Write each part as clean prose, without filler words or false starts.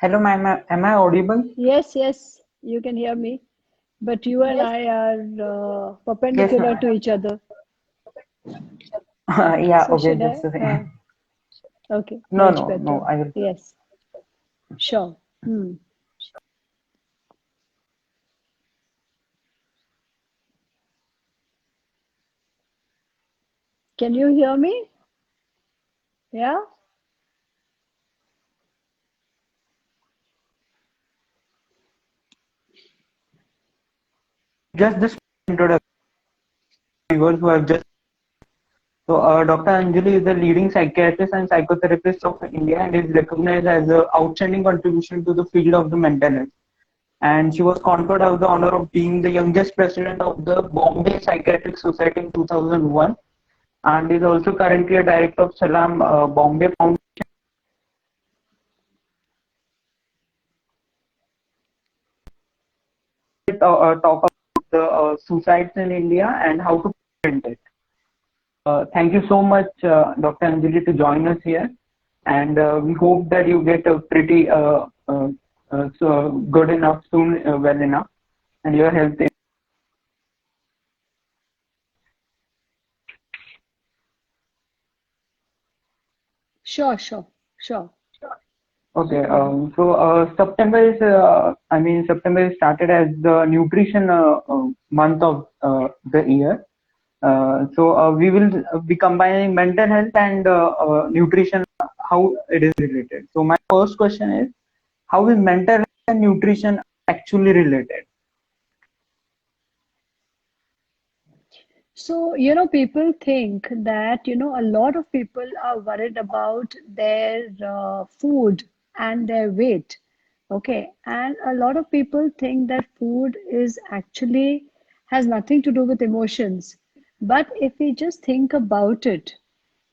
Hello, ma'am. Am I audible? Yes, yes, you can hear me. But you and I are Yes, perpendicular ma'am. to each other. Yeah, So okay, should just I? a second. Okay, No, much no, no, better. I will. Yes, sure. Can you hear me? Yeah? Just this introduction to viewers who have just. So, Dr. Anjali is the leading psychiatrist and psychotherapist of India and is recognized as an outstanding contribution to the field of the mental health. And she was conferred with the honor of being the youngest president of the Bombay Psychiatric Society in 2001 and is also currently a director of Salam Bombay Foundation. Talk about the suicides in India and how to prevent it. Thank you so much, Dr. Anjali, to join us here. And we hope that you get a pretty so good enough soon, well enough, and your health. Sure, sure, sure. Okay. September is, September is started as the nutrition month of the year. We will be combining mental health and nutrition, how it is related. So my first question is, how is mental health and nutrition actually related? So, people think that, a lot of people are worried about their food and their weight. Okay. And a lot of people think that food is actually has nothing to do with emotions. But if we just think about it,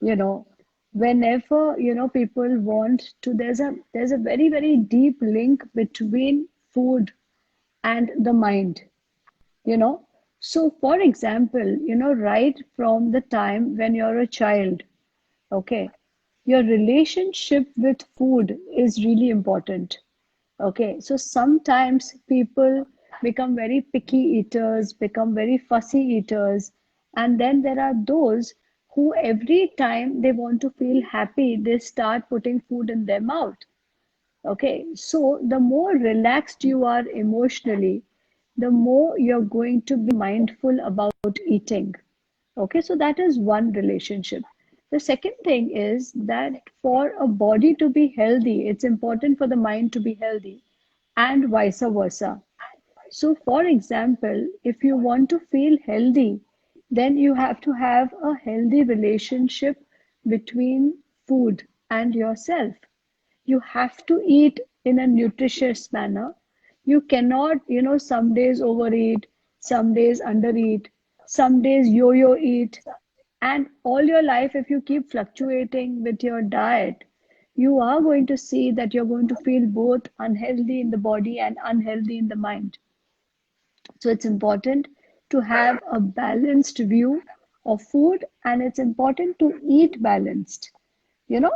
you know, whenever, people want to, there's a very, very deep link between food and the mind you know so for example, right from the time when you're a child, okay, your relationship with food is really important. Okay, so sometimes people become very picky eaters, become very fussy eaters, and then there are those who every time they want to feel happy, they start putting food in their mouth. Okay, so the more relaxed you are emotionally, the more you're going to be mindful about eating. Okay, so that is one relationship. The second thing is that for a body to be healthy, it's important for the mind to be healthy, and vice versa. So, for example, if you want to feel healthy, then you have to have a healthy relationship between food and yourself. You have to eat in a nutritious manner. You cannot, some days overeat, some days undereat, some days yo-yo eat. And all your life, if you keep fluctuating with your diet, you are going to see that you're going to feel both unhealthy in the body and unhealthy in the mind. So it's important to have a balanced view of food, and it's important to eat balanced you know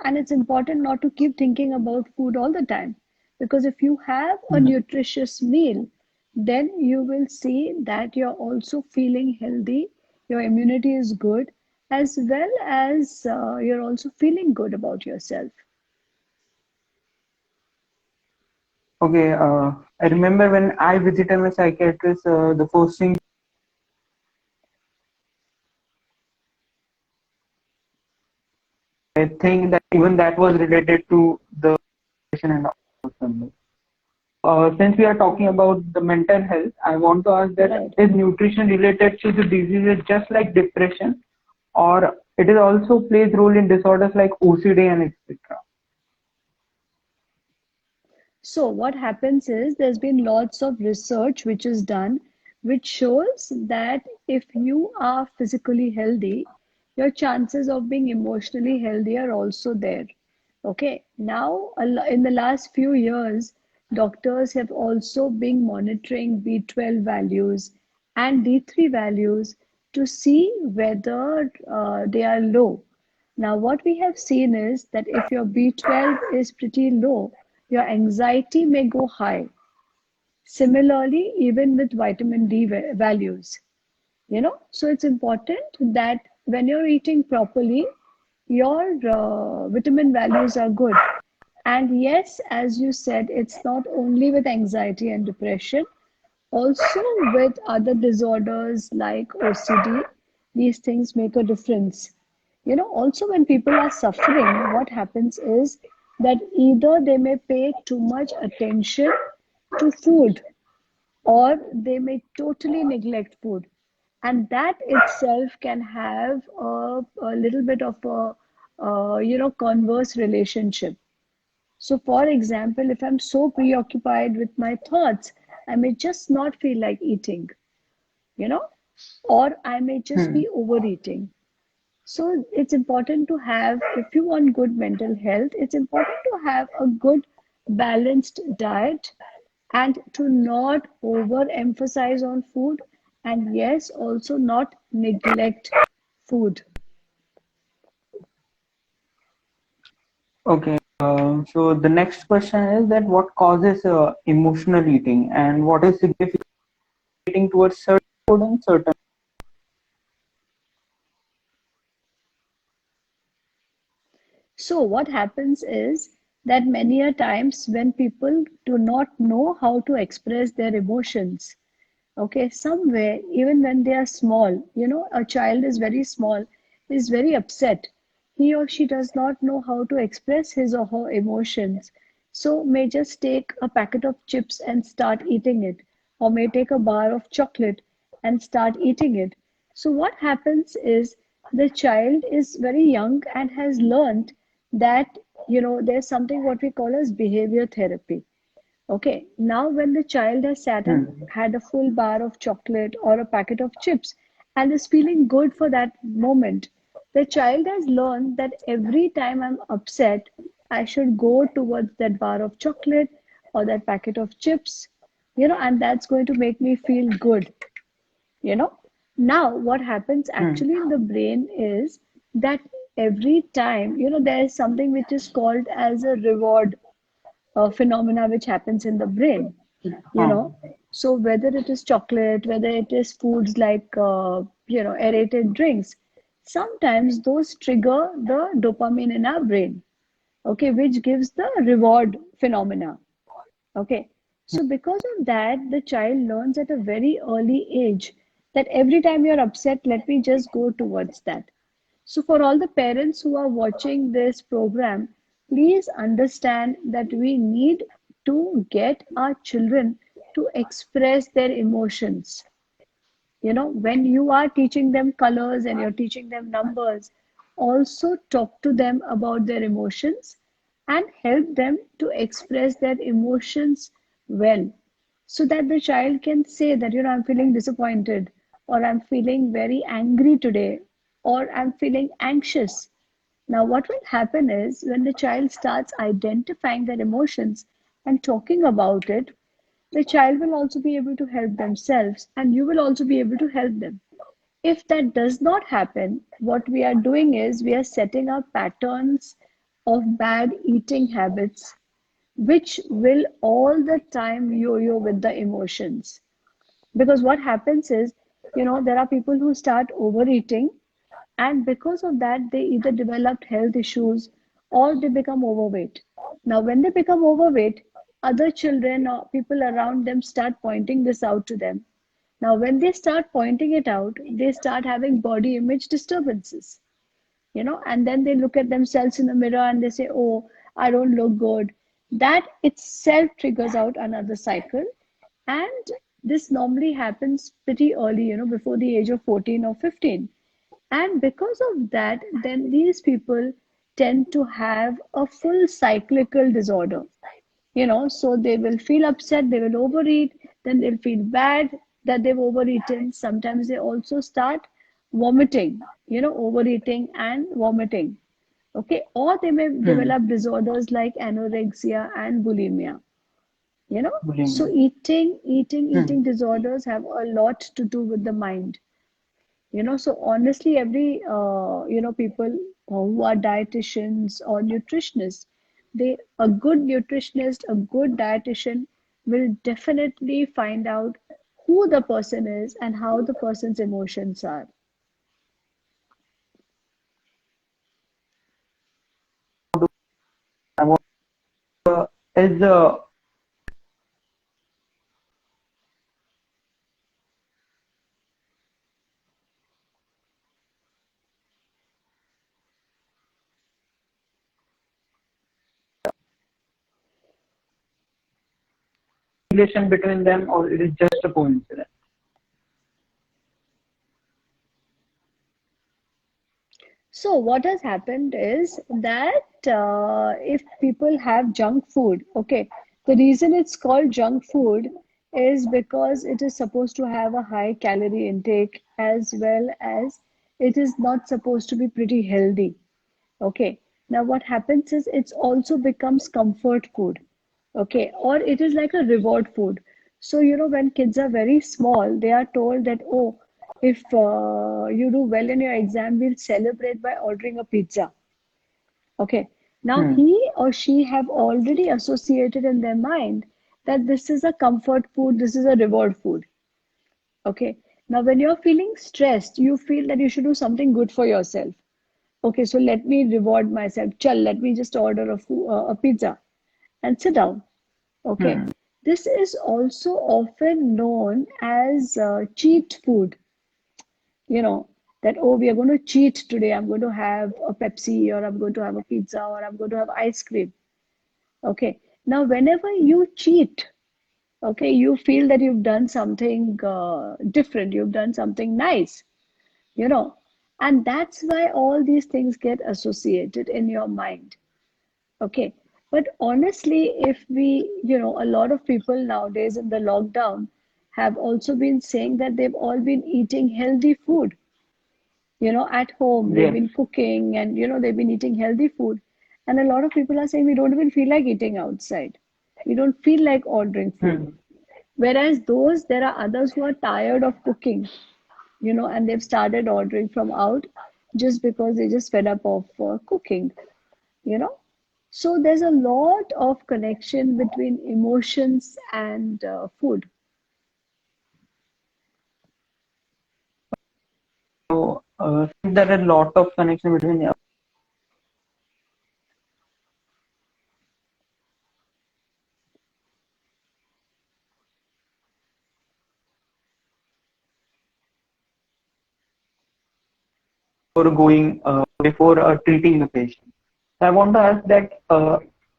and it's important not to keep thinking about food all the time, because if you have a nutritious meal, then you will see that you're also feeling healthy, your immunity is good, as well as you're also feeling good about yourself. Okay, I remember when I visited my psychiatrist, the first thing I think that even that was related to the nutrition and all. Since we are talking about the mental health, I want to ask that Right. is nutrition related to the diseases just like depression, or it is also plays role in disorders like OCD and etc. So what happens is there's been lots of research which is done, which shows that if you are physically healthy, your chances of being emotionally healthy are also there. Okay, now in the last few years, doctors have also been monitoring B12 values and D3 values to see whether they are low. Now, what we have seen is that if your B12 is pretty low, your anxiety may go high. Similarly, even with vitamin D values, so it's important that when you're eating properly, your vitamin values are good. And yes, as you said, it's not only with anxiety and depression, also with other disorders like OCD, these things make a difference. Also when people are suffering, what happens is that either they may pay too much attention to food, or they may totally neglect food. And that itself can have a little bit of a, converse relationship. So, for example, if I'm so preoccupied with my thoughts, I may just not feel like eating, you know, or I may just Hmm. be overeating. So, it's important to have, if you want good mental health, it's important to have a good balanced diet and to not overemphasize on food, and yes, also not neglect food. Okay. So the next question is that what causes emotional eating and what is significant eating towards certain food and certain. So what happens is that many a times when people do not know how to express their emotions, okay, somewhere, even when they are small, a child is very small, is very upset. He or she does not know how to express his or her emotions. So may just take a packet of chips and start eating it, or may take a bar of chocolate and start eating it. So what happens is the child is very young and has learned that, there's something what we call as behavior therapy. Okay, now when the child has sat and Hmm. had a full bar of chocolate or a packet of chips and is feeling good for that moment, the child has learned that every time I'm upset, I should go towards that bar of chocolate or that packet of chips, and that's going to make me feel good, you know. Now, what happens Hmm. actually in the brain is that every time, there is something which is called as a reward phenomena which happens in the brain, you Huh. know. So whether it is chocolate, whether it is foods like, aerated drinks, sometimes those trigger the dopamine in our brain, okay, which gives the reward phenomena. Okay. So because of that, the child learns at a very early age that every time you're upset, let me just go towards that. So, for all the parents who are watching this program, please understand that we need to get our children to express their emotions. When you are teaching them colors and you're teaching them numbers, also talk to them about their emotions and help them to express their emotions well, so that the child can say that, I'm feeling disappointed, or I'm feeling very angry today, or I'm feeling anxious. Now, what will happen is when the child starts identifying their emotions and talking about it, the child will also be able to help themselves and you will also be able to help them. If that does not happen, what we are doing is we are setting up patterns of bad eating habits, which will all the time yo yo with the emotions. Because what happens is, there are people who start overeating, and because of that, they either developed health issues or they become overweight. Now, when they become overweight, other children or people around them start pointing this out to them. Now, when they start pointing it out, they start having body image disturbances, and then they look at themselves in the mirror and they say, oh, I don't look good. That itself triggers out another cycle. And this normally happens pretty early, before the age of 14 or 15. And because of that, then these people tend to have a full cyclical disorder. So they will feel upset, they will overeat, then they'll feel bad that they've overeaten. Sometimes they also start vomiting, overeating and vomiting. Okay, or they may Hmm. develop disorders like anorexia and bulimia. So Bulimia. eating Hmm. disorders have a lot to do with the mind. So honestly, every people who are dietitians or nutritionists, A good nutritionist, a good dietitian will definitely find out who the person is and how the person's emotions are. Is relation between them, or it is just a coincidence? So what has happened is that if people have junk food, okay, the reason it's called junk food is because it is supposed to have a high calorie intake as well as it is not supposed to be pretty healthy. Okay. Now what happens is it also becomes comfort food. Okay. Or it is like a reward food. So, when kids are very small, they are told that, oh, if you do well in your exam, we'll celebrate by ordering a pizza. Okay. Now Hmm. he or she have already associated in their mind that this is a comfort food, this is a reward food. Okay. Now when you're feeling stressed, you feel that you should do something good for yourself. Okay, so let me reward myself. Chal, let me just order a pizza and sit down. Okay, Hmm. this is also often known as cheat food. You know, that, oh, we are going to cheat today. I'm going to have a Pepsi, or I'm going to have a pizza, or I'm going to have ice cream. Okay, now whenever you cheat, okay, you feel that you've done something different, you've done something nice, you know, and that's why all these things get associated in your mind. Okay. But honestly, if a lot of people nowadays in the lockdown have also been saying that they've all been eating healthy food, at home. They've Yes. been cooking and, they've been eating healthy food. And a lot of people are saying we don't even feel like eating outside. We don't feel like ordering food. Hmm. Whereas there are others who are tired of cooking, and they've started ordering from out just because they just fed up of cooking, you know. So there's a lot of connection between emotions and food. So since there are a lot of connection between before going before treating the patient. So I want to ask that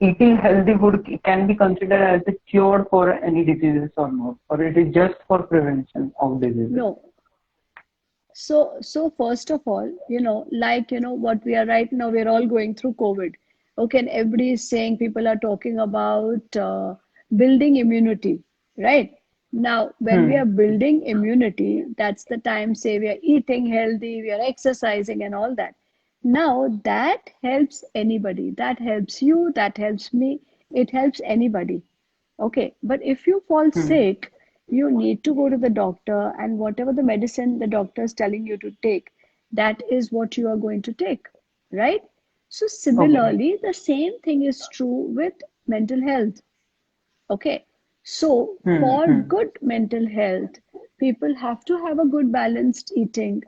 eating healthy food can be considered as a cure for any diseases or not, or it is just for prevention of diseases. No. So first of all, like, what we are right now, we're all going through COVID. Okay, and everybody is saying, people are talking about building immunity, right? Now, when we Hmm. are building immunity, that's the time, say, we are eating healthy, we are exercising and all that. Now, that helps anybody. That helps you, that helps me, it helps anybody. Okay, but if you fall Hmm. sick, you need to go to the doctor, and whatever the medicine the doctor is telling you to take, that is what you are going to take, right? So, Okay. similarly, the same thing is true with mental health. Okay, so Hmm. for Hmm. good mental health, people have to have a good balanced eating,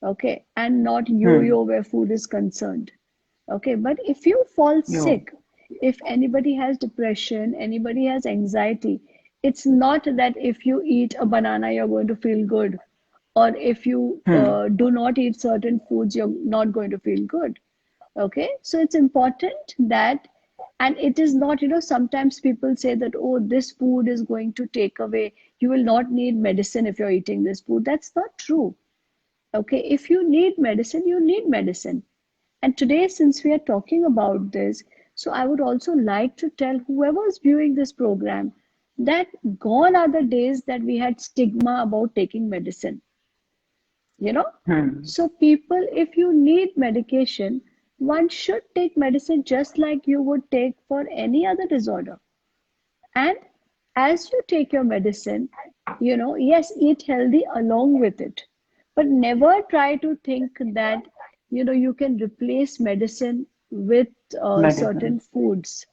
okay, and not Hmm. yo-yo where food is concerned. Okay, but if you fall Yo. sick, if anybody has depression, anybody has anxiety, it's not that if you eat a banana, you're going to feel good, or if you Hmm. do not eat certain foods, you're not going to feel good. Okay, so it's important that, and it is not, sometimes people say that, oh, this food is going to take away, you will not need medicine if you're eating this food. That's not true. Okay, if you need medicine, you need medicine. And today, since we are talking about this, so I would also like to tell whoever's viewing this program that gone are the days that we had stigma about taking medicine, you know. Hmm. So, people, if you need medication, one should take medicine just like you would take for any other disorder. And as you take your medicine, yes, eat healthy along with it. But never try to think that, you can replace medicine with medicine. certain foods,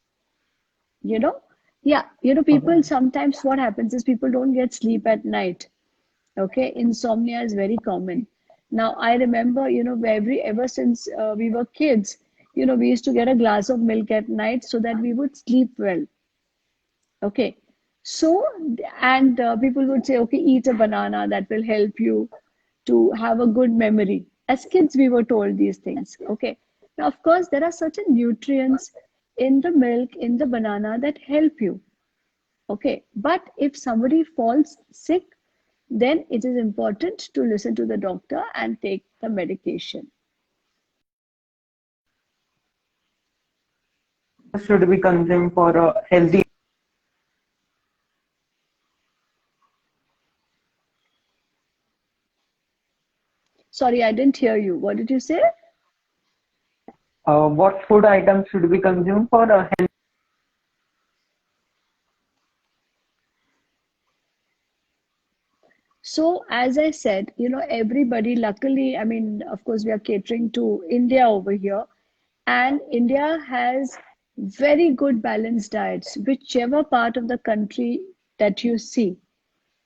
you know. Yeah, Okay. people sometimes, what happens is people don't get sleep at night. Okay, insomnia is very common. Now, I remember, ever since we were kids, we used to get a glass of milk at night so that we would sleep well. Okay. So, and people would say, okay, eat a banana, that will help you to have a good memory. As kids, we were told these things. Okay. Now, of course, there are certain nutrients in the milk, in the banana that help you. Okay. But if somebody falls sick, then it is important to listen to the doctor and take the medication. Should be consumed for a healthy. Sorry, I didn't hear you. What did you say? What food items should be consumed for a healthy? So, as I said, everybody, luckily, I mean, of course, we are catering to India over here, and India has very good balanced diets, whichever part of the country that you see.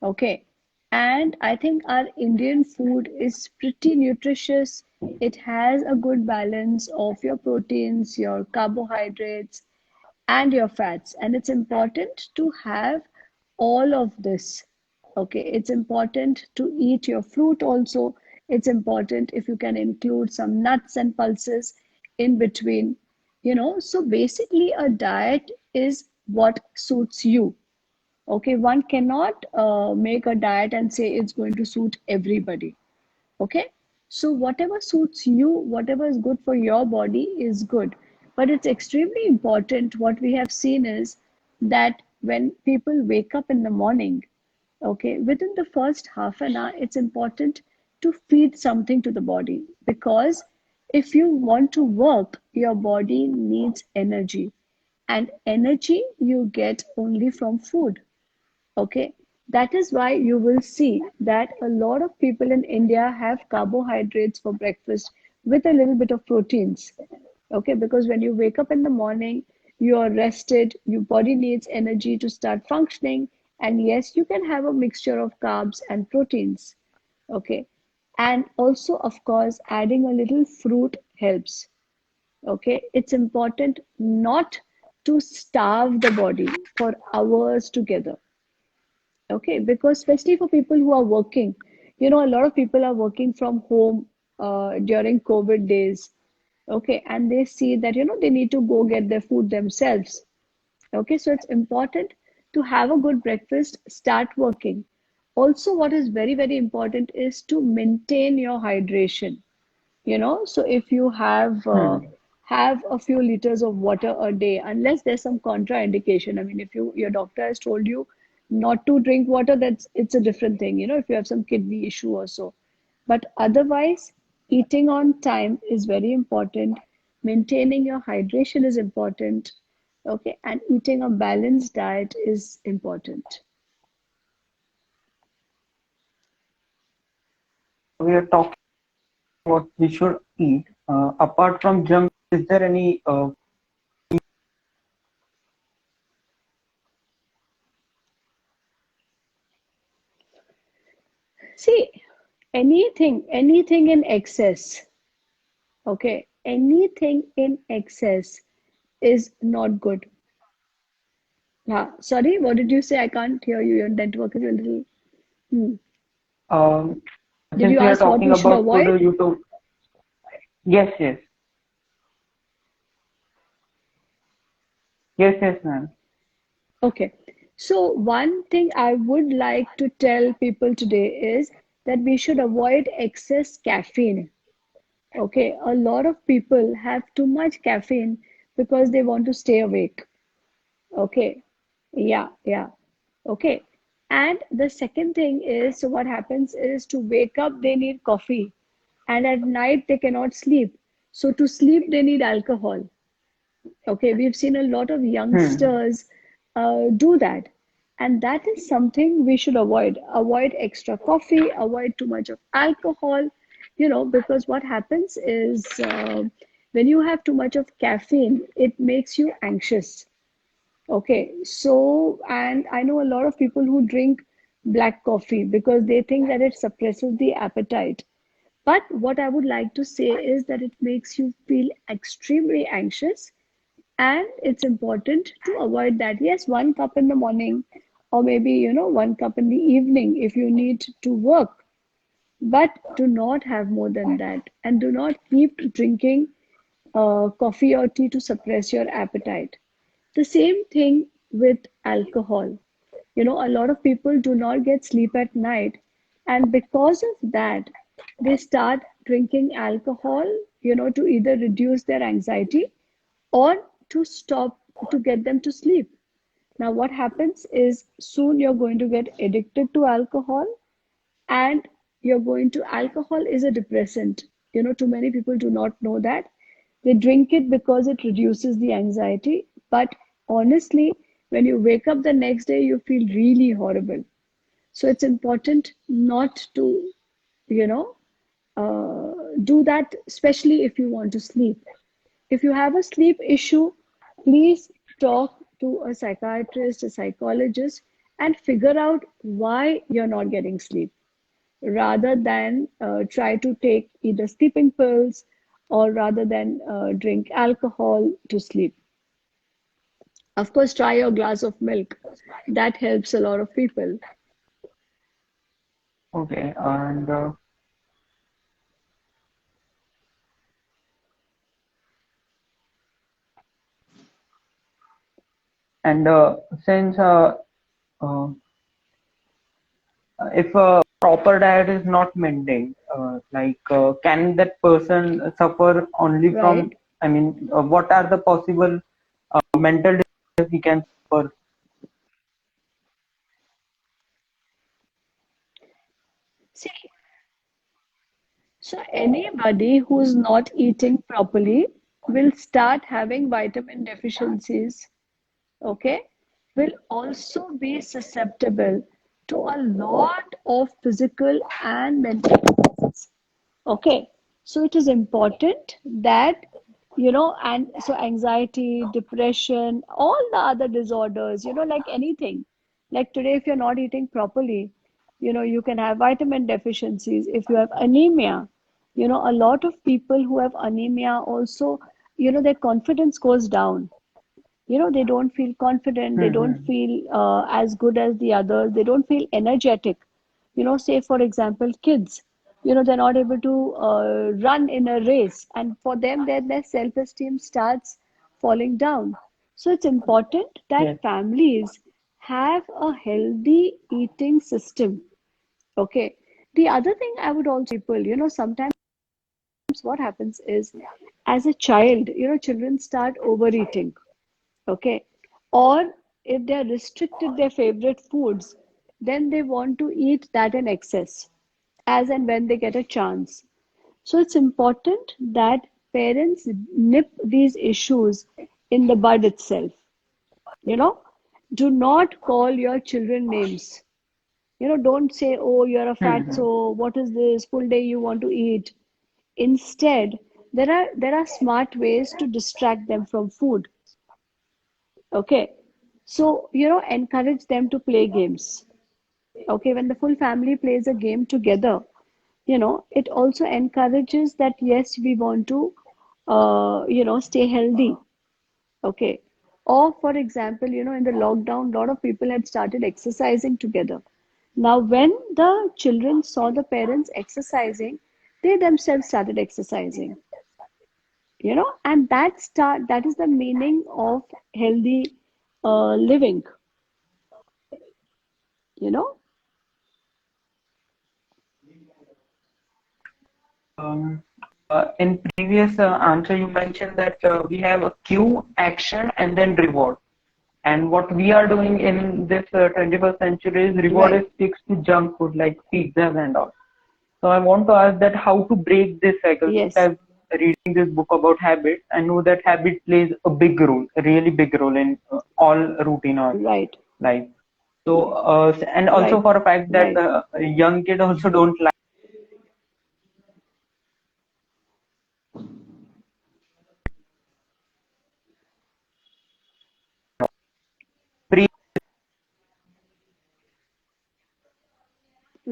Okay. And I think our Indian food is pretty nutritious. It has a good balance of your proteins, your carbohydrates, and your fats. And it's important to have all of this. Okay, it's important to eat your fruit also. It's important if you can include some nuts and pulses in between. So basically, a diet is what suits you. Okay, one cannot make a diet and say it's going to suit everybody. Okay, so whatever suits you, whatever is good for your body is good. But it's extremely important. What we have seen is that when people wake up in the morning, okay, within the first half an hour, it's important to feed something to the body, because if you want to work, your body needs energy, and energy you get only from food. Okay, that is why you will see that a lot of people in India have carbohydrates for breakfast with a little bit of proteins. Okay, because when you wake up in the morning, you are rested, your body needs energy to start functioning. And yes, you can have a mixture of carbs and proteins. Okay, and also, of course, adding a little fruit helps. Okay, it's important not to starve the body for hours together. Okay, because especially for people who are working, a lot of people are working from home during COVID days. Okay, and they see that, they need to go get their food themselves. Okay, so it's important to have a good breakfast, start working. Also, what is very, very important is to maintain your hydration. So if you Hmm. have a few liters of water a day, unless there's some contraindication. I mean, if your doctor has told you not to drink water, it's a different thing, if you have some kidney issue or so. But otherwise, eating on time is very important. Maintaining your hydration is important. Okay, and eating a balanced diet is important. We are talking what we should eat. Apart from junk, is there any See, anything in excess. Okay, anything in excess is not good. Sorry, what did you say? I can't hear you. Your network is a little. Hmm. um, Did since you we are ask what talking we should about food, avoid? you told yes, yes, yes, yes, ma'am. Okay. So, one thing I would like to tell people today is that we should avoid excess caffeine. Okay, a lot of people have too much caffeine because they want to stay awake. Okay. Yeah, yeah. Okay. And the second thing is, so what happens is to wake up, they need coffee. And at night, they cannot sleep. So to sleep, they need alcohol. Okay. We've seen a lot of Hmm. youngsters do that. And that is something we should avoid. Avoid extra coffee, avoid too much of alcohol, because what happens is When you have too much of caffeine, it makes you anxious. Okay, so, and I know a lot of people who drink black coffee because they think that it suppresses the appetite. But what I would like to say is that it makes you feel extremely anxious, and it's important to avoid that. Yes, 1 cup in the morning, or maybe, 1 cup in the evening if you need to work, but do not have more than that. And do not keep drinking coffee or tea to suppress your appetite. The same thing with alcohol. A lot of people do not get sleep at night, and because of that, they start drinking alcohol, to either reduce their anxiety or to stop, to get them to sleep. Now, what happens is soon you're going to get addicted to alcohol, and alcohol is a depressant. Too many people do not know that. They drink it because it reduces the anxiety, but honestly, when you wake up the next day, you feel really horrible. So it's important not to, you know do that, especially if you want to sleep. If you have a sleep issue, please talk to a psychiatrist, a psychologist, and figure out why you're not getting sleep, rather than try to take either sleeping pills, or rather than drink alcohol to sleep. Of course, try a glass of milk. That helps a lot of people. Okay, and since uh, if a proper diet is not maintained, can that person suffer only from, Right? I mean, what are the possible mental disorders he can suffer? See, so anybody who's not eating properly will start having vitamin deficiencies, okay, will also be susceptible to a lot of physical and mental diseases. Okay, so it is important that, and so anxiety, depression, all the other disorders, like anything, like today, if you're not eating properly, you can have vitamin deficiencies. If you have anemia, a lot of people who have anemia also, their confidence goes down. They don't feel confident, they don't Hmm. feel as good as the others, they don't feel energetic. Say for example, kids, they're not able to run in a race, and for them, their self-esteem starts falling down. So it's important that Yes. families have a healthy eating system. Okay, the other thing I would also people, sometimes what happens is, as a child, children start overeating. Okay. Or if they're restricted their favorite foods, then they want to eat that in excess as and when they get a chance. So it's important that parents nip these issues in the bud itself. You know, do not call your children names. Don't say, oh, you're a Hmm. fatso, what is this full day you want to eat? Instead, there are smart ways to distract them from food. Okay. So, encourage them to play games. Okay. When the full family plays a game together, it also encourages that, yes, we want to, stay healthy. Okay. Or, for example, in the lockdown, a lot of people had started exercising together. Now, when the children saw the parents exercising, they themselves started exercising, and that is the meaning of healthy living, you know Um, in previous answer, you mentioned that we have a cue, action, and then reward. And what we are doing in this 21st century is reward Right. is fixed to junk food like pizzas and all. So I want to ask that how to break this cycle. Since Yes. I'm reading this book about habits, I know that habit plays a big role, a really big role in all routine or Right. life. So and also Right. for a fact that Right. young kids also don't like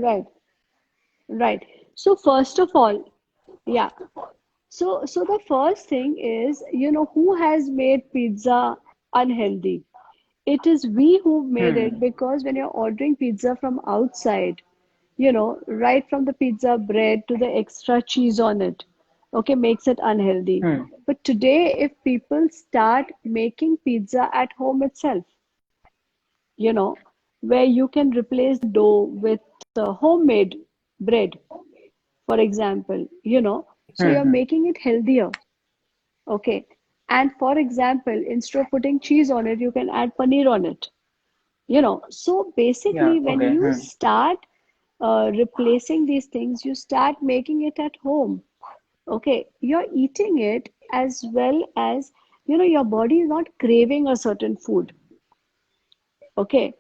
right, right. So first of all, yeah. So the first thing is, who has made pizza unhealthy? It is we who made it, Hmm. because when you're ordering pizza from outside, right from the pizza bread to the extra cheese on it, okay, makes it unhealthy. Hmm. But today, if people start making pizza at home itself, you know, where you can replace the dough with homemade bread, for example, so you're Hmm. making it healthier. Okay. And for example, instead of putting cheese on it, you can add paneer on it. So Yeah. basically, when Okay. you Hmm. start replacing these things, you start making it at home. Okay. You're eating it as well as, your body is not craving a certain food. Okay.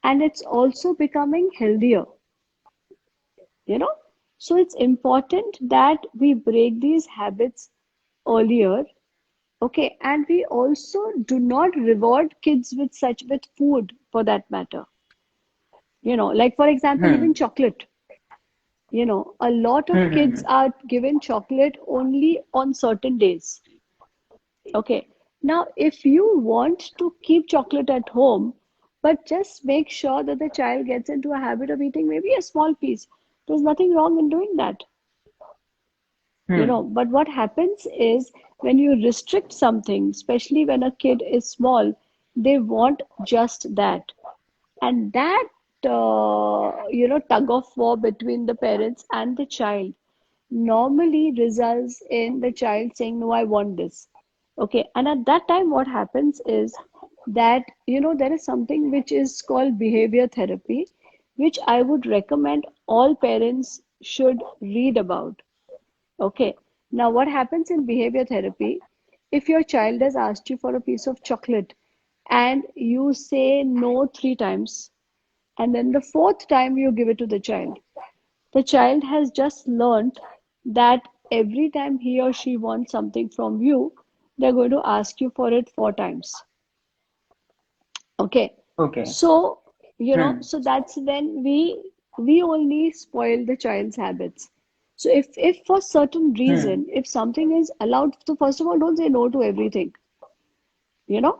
And it's also becoming healthier, you know. So it's important that we break these habits earlier. Okay, and we also do not reward kids with food for that matter. Like for example, even Hmm. chocolate. A lot of Hmm. kids Hmm. are given chocolate only on certain days. Okay, now if you want to keep chocolate at home, but just make sure that the child gets into a habit of eating maybe a small piece. There's nothing wrong in doing that. Hmm. But what happens is when you restrict something, especially when a kid is small, they want just that. And that, tug of war between the parents and the child normally results in the child saying, no, I want this. Okay. And at that time, what happens is that, there is something which is called behavior therapy, which I would recommend all parents should read about. Okay. Now, what happens in behavior therapy? If your child has asked you for a piece of chocolate and you say no 3 times, and then the fourth time you give it to the child has just learned that every time he or she wants something from you, they're going to ask you for it 4 times. Okay. Okay. So, Hmm. so that's when we only spoil the child's habits. So if for certain Hmm. reason, if something is allowed, so first of all, don't say no to everything. You know,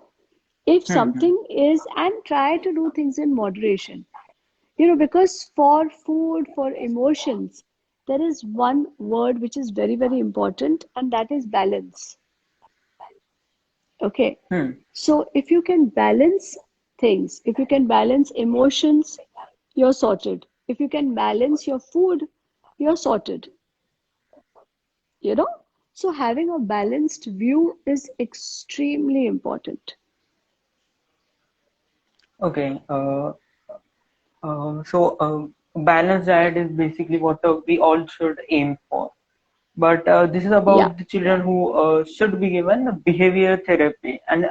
if Hmm. Hmm. something is, and try to do things in moderation. Because for food, for emotions, there is one word which is very, very important, and that is balance. Okay. Hmm. So if you can balance things, if you can balance emotions, you're sorted. If you can balance your food, you're sorted. You know? So having a balanced view is extremely important. Okay. Balanced diet is basically what we all should aim for. But this is Yeah, about the children who should be given behavior therapy. And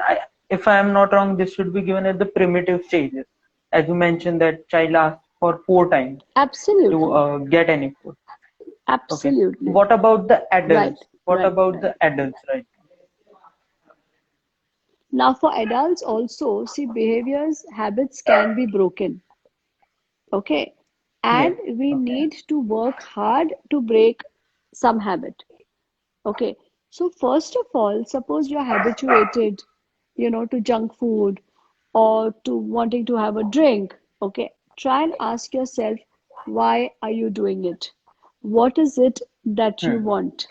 if I am not wrong, this should be given at the primitive stages. As you mentioned, that child asks for 4 times to absolutely. get any food. Okay. Absolutely. What about the Right, adults? What right, about right. the adults, right? Now, for adults also, see, behaviors, habits can be broken. Okay. Yes. And we Okay. need to work hard to break some habit. Okay. So, first of all, suppose you're habituated, to junk food or to wanting to have a drink. Okay. Try and ask yourself, why are you doing it? What is it that you Hmm. want?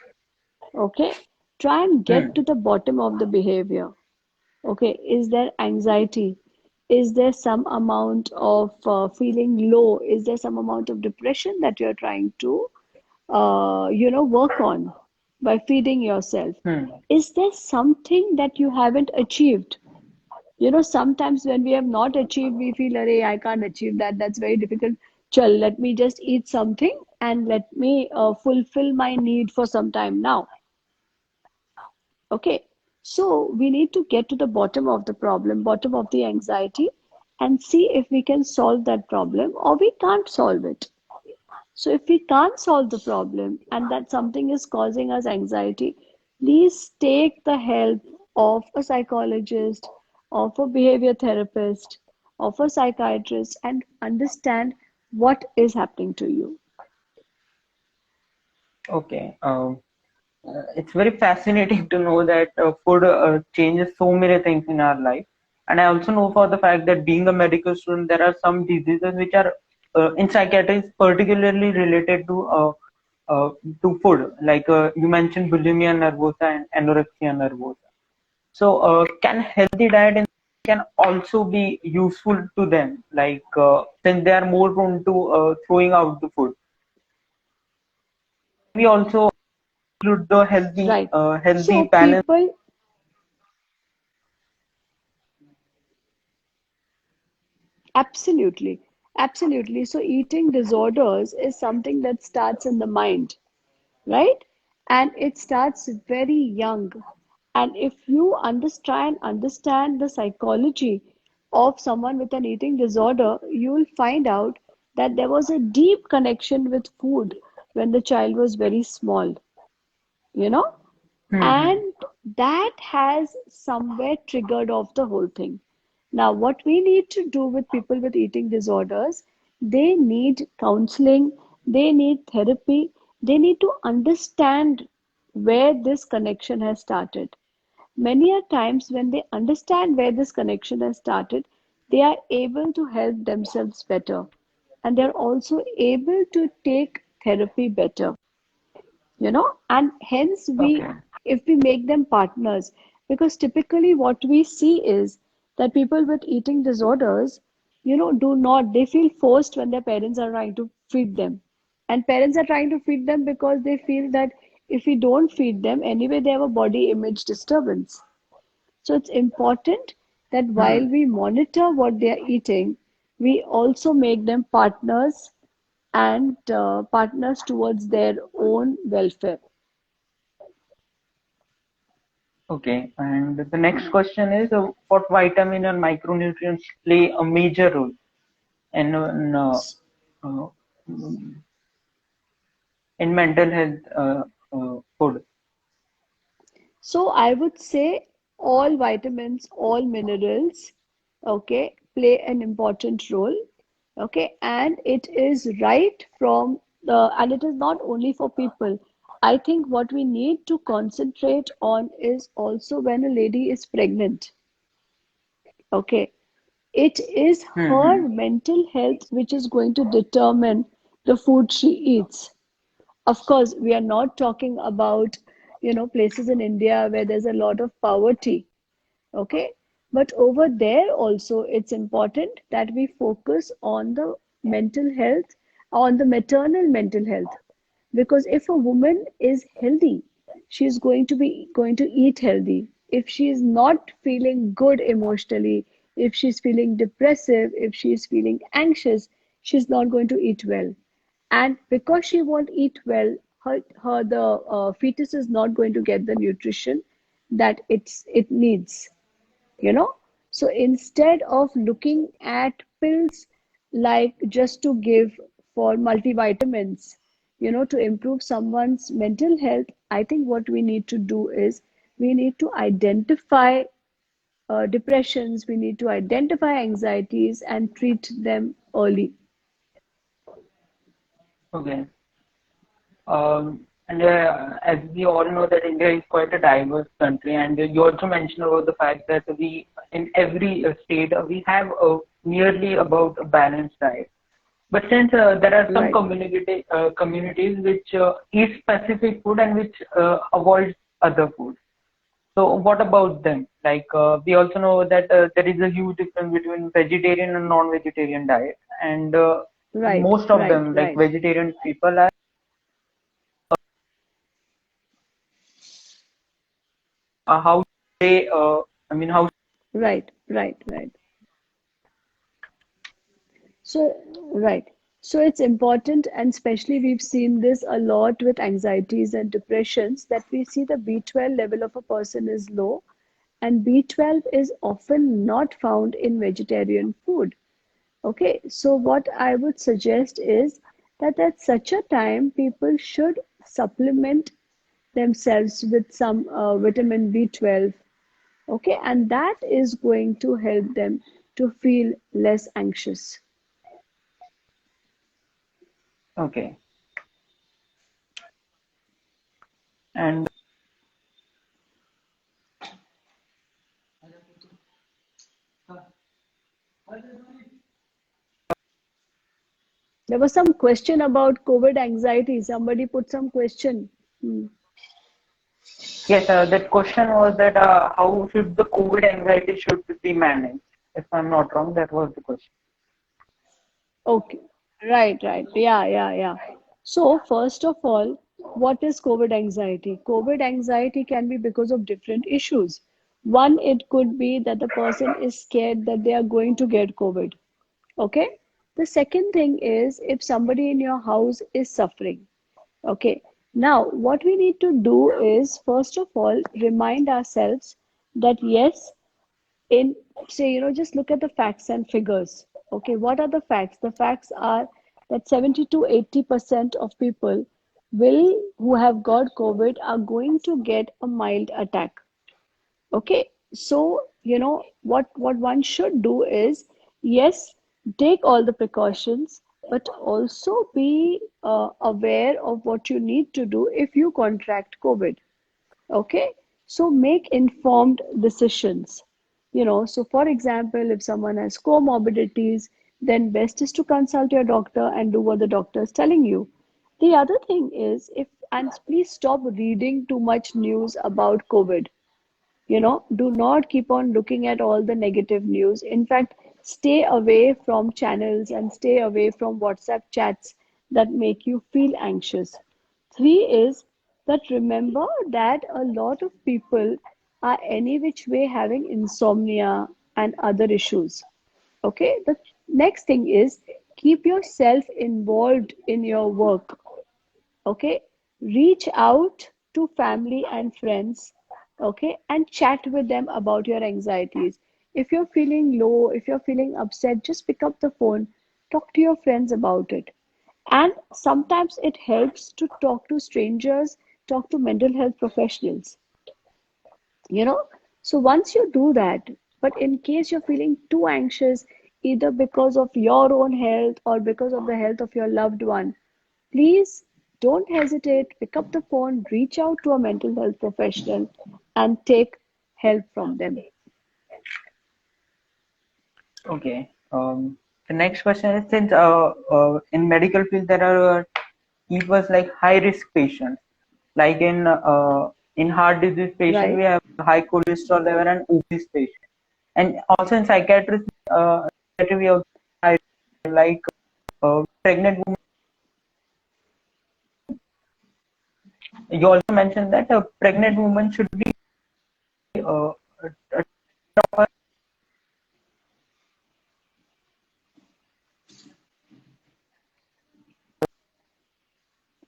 Okay. Try and get Hmm. to the bottom of the behavior. Okay, is there anxiety? Is there some amount of feeling low? Is there some amount of depression that you're trying to, work on by feeding yourself? Hmm. Is there something that you haven't achieved? Sometimes when we have not achieved, we feel, Arey, I can't achieve that. That's very difficult. Chal, let me just eat something and let me fulfill my need for some time now. Okay, so we need to get to the bottom of the problem, bottom of the anxiety, and see if we can solve that problem or we can't solve it. So, if we can't solve the problem and that something is causing us anxiety, please take the help of a psychologist, of a behavior therapist, of a psychiatrist, and understand What is happening to you? Okay. It's very fascinating to know that food changes so many things in our life. And I also know for the fact that being a medical student, there are some diseases which are in psychiatry is particularly related uh, to food. Like you mentioned bulimia nervosa and anorexia nervosa. So can healthy diet can also be useful to them, like since they are more prone to throwing out the food. We also include the Right. healthy So balance. people, absolutely, absolutely. So eating disorders is something that starts in the mind, right? And it starts very young. And if you understand the psychology of someone with an eating disorder, you will find out that there was a deep connection with food when the child was very small, you know? Hmm. And that has somewhere triggered off the whole thing. Now, what we need to do with people with eating disorders, they need counseling, they need therapy, they need to understand where this connection has started. Many a times, when they understand where this connection has started, they are able to help themselves better, and they're also able to take therapy better, and hence Okay. if we make them partners, because typically what we see is that people with eating disorders, do not, they feel forced when their parents are trying to feed them. And parents are trying to feed them because they feel that if we don't feed them, anyway, they have a body image disturbance. So it's important that while Hmm. we monitor what they are eating, we also make them partners, and partners towards their own welfare. Okay. And the next question is what vitamin and micronutrients play a major role uh, in mental health food? So I would say all vitamins, all minerals, okay, play an important role, okay, and it is right from and it is not only for people. I think what we need to concentrate on is also when a lady is pregnant, okay, it is her Hmm. mental health which is going to determine the food she eats. Of course, we are not talking about, places in India where there's a lot of poverty, okay? But over there also, it's important that we focus on the mental health, on the maternal mental health. Because if a woman is healthy, she's going to eat healthy. If she is not feeling good emotionally, if she's feeling depressive, if she's feeling anxious, she's not going to eat well. And because she won't eat well, her the fetus is not going to get the nutrition that it needs, you know so instead of looking at pills, like just to give for multivitamins, to improve someone's mental health, I think what we need to do is we need to identify depressions, we need to identify anxieties and treat them early. Okay. And as we all know that India is quite a diverse country, and you also mentioned about the fact that we, in every state, we have nearly about a balanced diet. But since there are some Right. communities which eat specific food and which avoid other food. So what about them? Like we also know that there is a huge difference between vegetarian and non-vegetarian diet, and Right. most of Right. them, like Right. vegetarian people, are how they, I mean, how. Right. Right. Right. So, right. So it's important, and especially we've seen this a lot with anxieties and depressions, that we see the B12 level of a person is low, and B12 is often not found in vegetarian food. Okay, so what I would suggest is that at such a time, people should supplement themselves with some vitamin B12. Okay, and that is going to help them to feel less anxious. Okay. And There was some question about COVID anxiety. Somebody put some question. Hmm. yes, that question was that how should the COVID anxiety should be managed? If I'm not wrong, that was the question. Okay. Right, right. Yeah, yeah, yeah. So, first of all, what is COVID anxiety? COVID anxiety can be because of different issues. One, it could be that the person is scared that they are going to get COVID. Okay. The second thing is if somebody in your house is suffering. Okay. Now, what we need to do is, first of all, remind ourselves that yes, in say, just look at the facts and figures. Okay, what are the facts? The facts are that 70 to 80% of people will who have got COVID are going to get a mild attack. Okay, so what one should do is, yes, take all the precautions, but also be aware of what you need to do if you contract COVID. Okay, so make informed decisions. So for example, if someone has comorbidities, then best is to consult your doctor and do what the doctor is telling you. The other thing is, if and please stop reading too much news about COVID. Do not keep on looking at all the negative news. In fact, stay away from channels and stay away from WhatsApp chats that make you feel anxious. Three is that remember that a lot of people are any which way having insomnia and other issues. Okay, the next thing is keep yourself involved in your work. Okay, reach out to family and friends. Okay, and chat with them about your anxieties. If you're feeling low, if you're feeling upset, just pick up the phone, talk to your friends about it. And sometimes it helps to talk to strangers, talk to mental health professionals. you know so once you do that, but in case you're feeling too anxious, either because of your own health or because of the health of your loved one, please don't hesitate, pick up the phone, reach out to a mental health professional and take help from them. Okay. The next question is, since in medical field there are keepers like high risk patients, like in heart disease patient we Right, have high cholesterol level and obese patient, and also in psychiatry we also have like pregnant women. You also mentioned that a pregnant woman should be uh,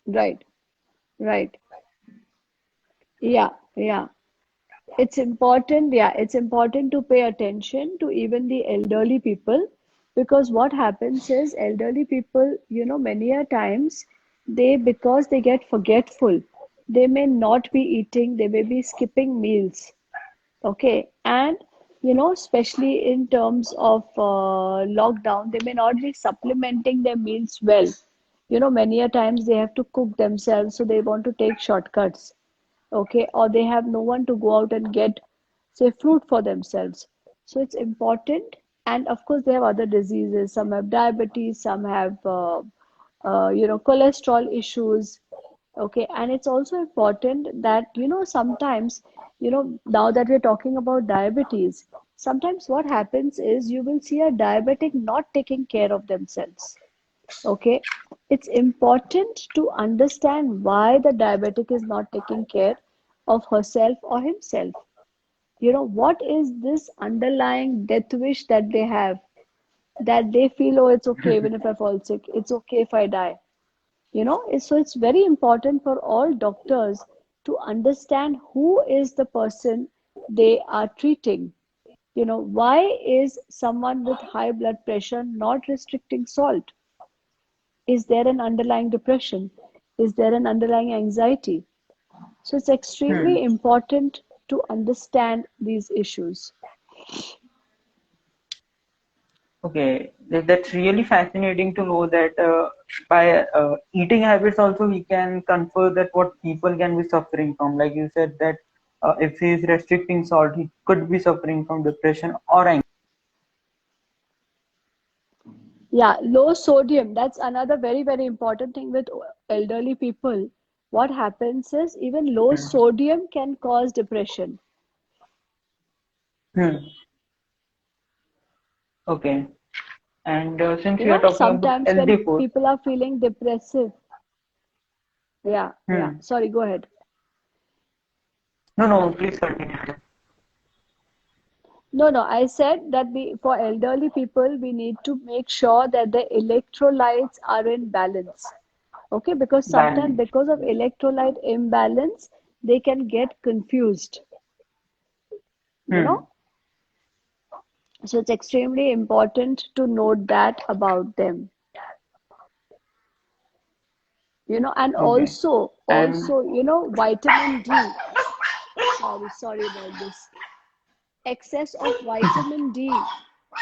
right, right. Yeah, yeah. It's important to pay attention to even the elderly people, because what happens is elderly people, many a times because they get forgetful, they may not be eating, they may be skipping meals. Okay, and especially in terms of lockdown, they may not be supplementing their meals well. Many a times they have to cook themselves, so they want to take shortcuts. Okay, or they have no one to go out and get, say, fruit for themselves. So it's important, and of course they have other diseases. Some have diabetes, some have cholesterol issues. Okay, and it's also important that sometimes, now that we're talking about diabetes, sometimes what happens is you will see a diabetic not taking care of themselves. Okay, it's important to understand why the diabetic is not taking care of herself or himself. What is this underlying death wish that they have, that they feel, oh, it's okay even if I fall sick, it's okay if I die. So it's very important for all doctors to understand who is the person they are treating. Why is someone with high blood pressure not restricting salt? Is there an underlying depression? Is there an underlying anxiety? So it's hmm, extremely important to understand these issues. Okay, that's really fascinating to know that by eating habits also we can confer that what people can be suffering from. Like you said that if he is restricting salt, he could be suffering from depression or anxiety. Yeah, low sodium. That's another very, very important thing with elderly people. What happens is even low sodium can cause depression. Hmm. Okay, and since You we are know, talking about sometimes when healthy food, people are feeling depressive, yeah, yeah. hmm. Sorry, go ahead. No, no, please continue. No, no, I said that for elderly people, we need to make sure that the electrolytes are in balance. Okay, because sometimes Balance. because of electrolyte imbalance, they can get confused, you Hmm. know. So it's extremely important to note that about them, and Okay, and vitamin D. Sorry about this. Excess of vitamin D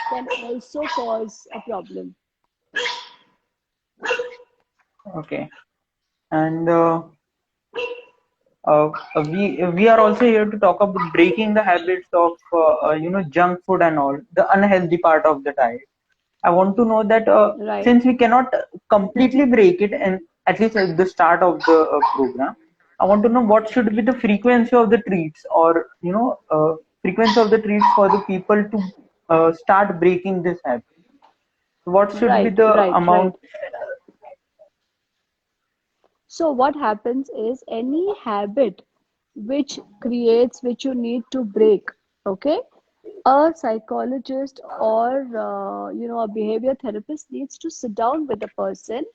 can also cause a problem. okay, and we are also here to talk about breaking the habits of junk food and all the unhealthy part of the diet. I want to know that Right, since we cannot completely break it, and at least at the start of the program, I want to know what should be the frequency of the treats, or frequency of the treats for the people to start breaking this habit. What should be right, the right, right. amount? So what happens is any habit which you need to break, okay? A psychologist or a behavior therapist needs to sit down with the person,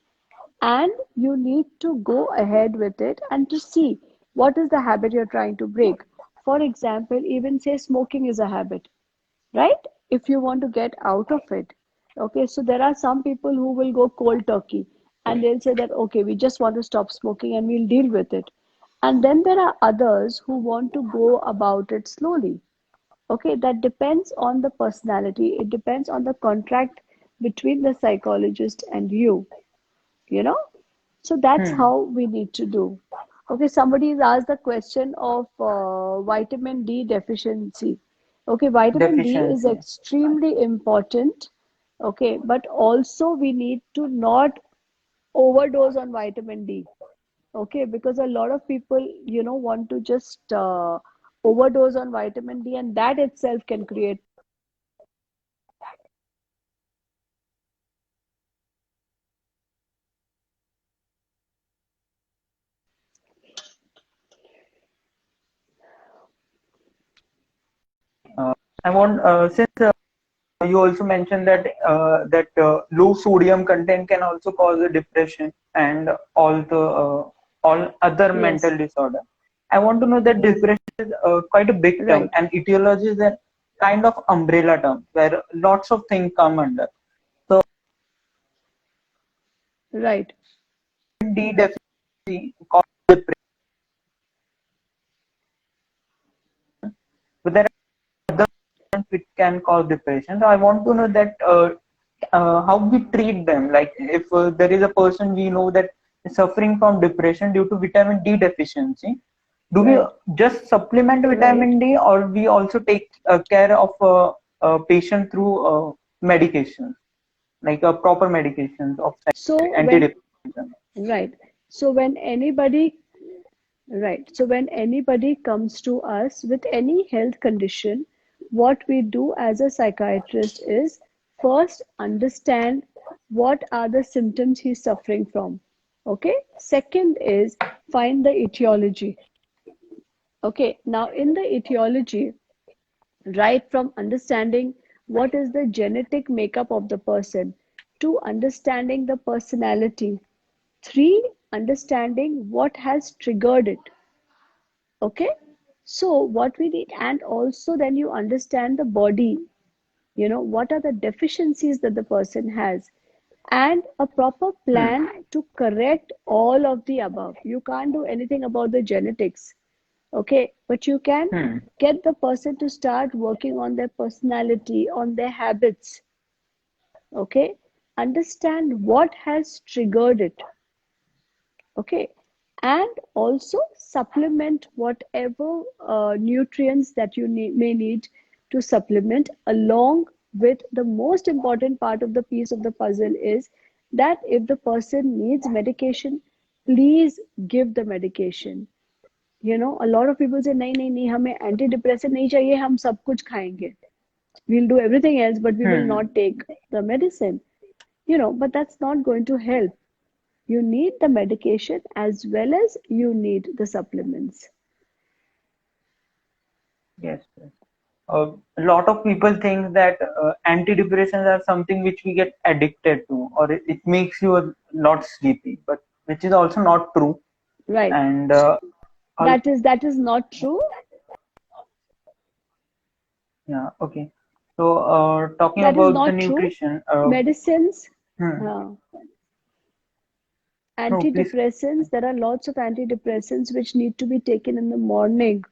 and you need to go ahead with it and to see what is the habit you're trying to break. For example, even say smoking is a habit, right? If you want to get out of it. Okay, so there are some people who will go cold turkey and they'll say that, okay, we just want to stop smoking and we'll deal with it. And then there are others who want to go about it slowly. Okay, that depends on the personality, it depends on the contract between the psychologist and you know. So that's Hmm, how we need to do. Okay, somebody has asked the question of vitamin D deficiency. Okay, vitamin D is deficiency. extremely important. Okay, but also we need to not overdose on vitamin D. Okay, because a lot of people, want to just overdose on vitamin D, and that itself can create. Uh, I want since you also mentioned that low sodium content can also cause a depression and all other Yes, mental disorder. I want to know that yes, depression is quite a big term, right, and etiology is a kind of umbrella term where lots of things come under. So right. D deficiency causes depression, but there are other conditions which can cause depression. So I want to know that how we treat them. Like if there is a person we know that is suffering from depression due to vitamin D deficiency, do we Right, just supplement right. vitamin D, or we also take care of a patient through medication, like proper medications of So when antidepressants? Right. So when anybody, right. So when anybody comes to us with any health condition, what we do as a psychiatrist is first understand what are the symptoms he's suffering from. Okay. Second is find the etiology. Okay. Now in the etiology, right from understanding what is the genetic makeup of the person to understanding the personality. Three, understanding what has triggered it. Okay. So what we need, and also then you understand the body, what are the deficiencies that the person has, and a proper Hmm. plan to correct all of the above. You can't do anything about the genetics. Okay. But you can Hmm. get the person to start working on their personality, on their habits. Okay, understand what has triggered it. Okay, and also supplement whatever nutrients that you may need to supplement, along with the most important part of the piece of the puzzle is that if the person needs medication, please give the medication. A lot of people say नहीं नहीं नहीं हमें anti depressant नहीं चाहिए, हम सब कुछ खाएंगे, we'll do everything else but we will Hmm. not take the medicine. But that's not going to help. You need the medication as well as you need the supplements. Yes. Yes. A lot of people think that antidepressants are something which we get addicted to, or it makes you a lot sleepy, but which is also not true. Right. And al- That is not true. yeah, okay. So talking That is about the not true. nutrition, Medicines, hmm, uh, no, please. antidepressants, there are lots of antidepressants which need to be taken in the morning.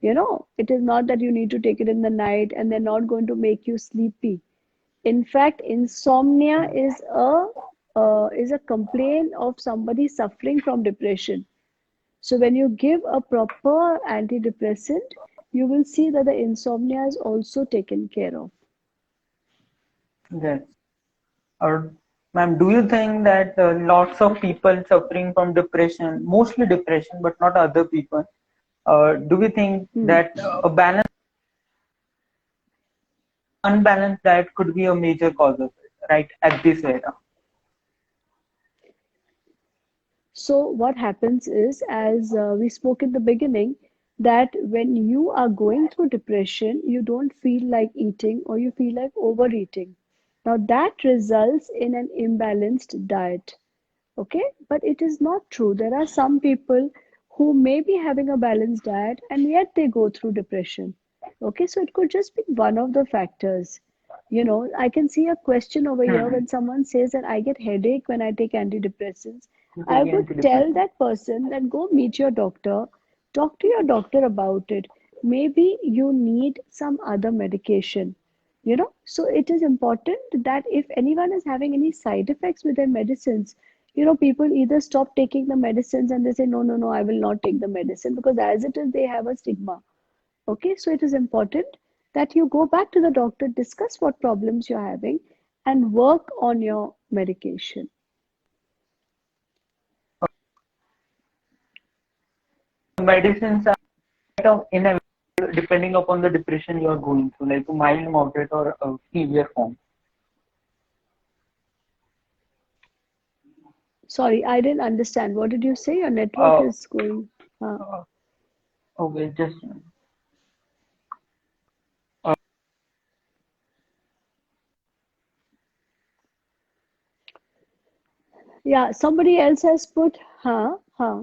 It is not that you need to take it in the night and they're not going to make you sleepy. In fact, insomnia is a complaint of somebody suffering from depression. So when you give a proper antidepressant, you will see that the insomnia is also taken care of. Yes. Or, ma'am, do you think that lots of people suffering from depression, mostly depression, but not other people, do we think Hmm. that a balance, unbalanced diet could be a major cause of it, right, at this era? So what happens is, as we spoke in the beginning, that when you are going through depression, you don't feel like eating or you feel like overeating. Now that results in an imbalanced diet. Okay, but it is not true. There are some people who may be having a balanced diet and yet they go through depression. Okay, so it could just be one of the factors. I can see a question over here Hmm. when someone says that I get headache when I take antidepressants. I Taking would tell antidepressants. that person that go meet your doctor, talk to your doctor about it. Maybe you need some other medication. So it is important that if anyone is having any side effects with their medicines, people either stop taking the medicines and they say, no, no, no, I will not take the medicine, because as it is, they have a stigma. Okay, so it is important that you go back to the doctor, discuss what problems you're having, and work on your medication. Medicines are kind of inevitable depending upon the depression you are going through, like a mild, moderate, or a severe form. Sorry, I didn't understand. What did you say? Your network Uh, is going. Uh, uh, okay, just uh, yeah, somebody else has put, huh, huh.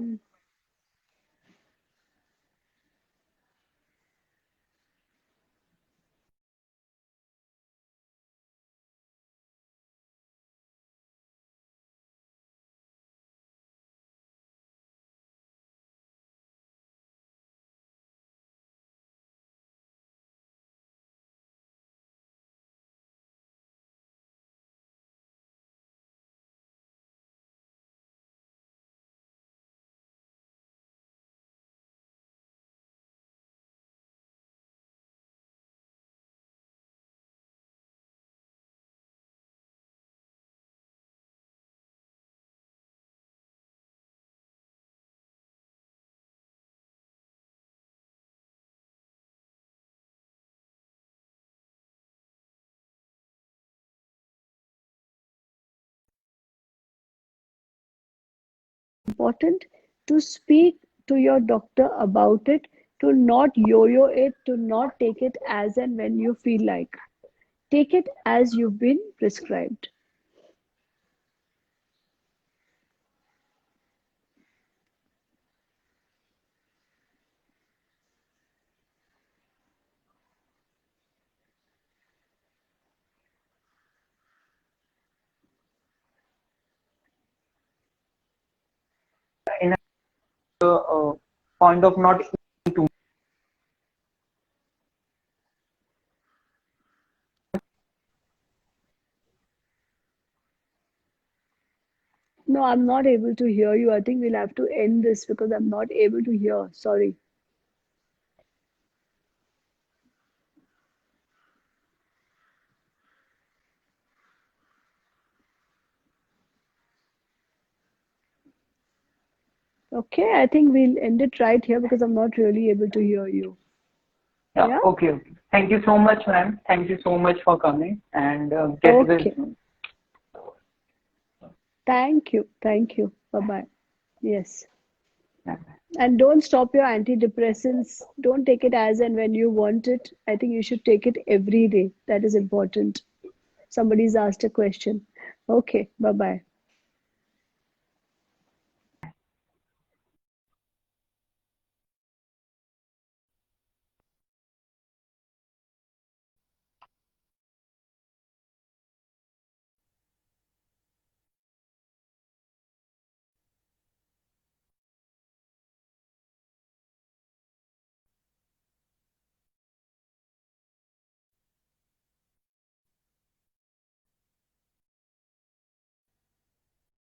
Important to speak to your doctor about it, to not yo-yo it, to not take it as and when you feel like. Take it as you've been prescribed. in a point of not eating too No, I'm not able to hear you. I think we'll have to end this because I'm not able to hear. Sorry. Okay, I think we'll end it right here because I'm not really able to hear you. Yeah. Yeah? Okay. Okay. Thank you so much, ma'am. Thank you so much for coming and get well Okay. soon. Thank you. Thank you. Bye-bye. Yes. Yeah. And don't stop your antidepressants. Don't take it as and when you want it. I think you should take it every day. That is important. Somebody's asked a question. Okay. Bye-bye.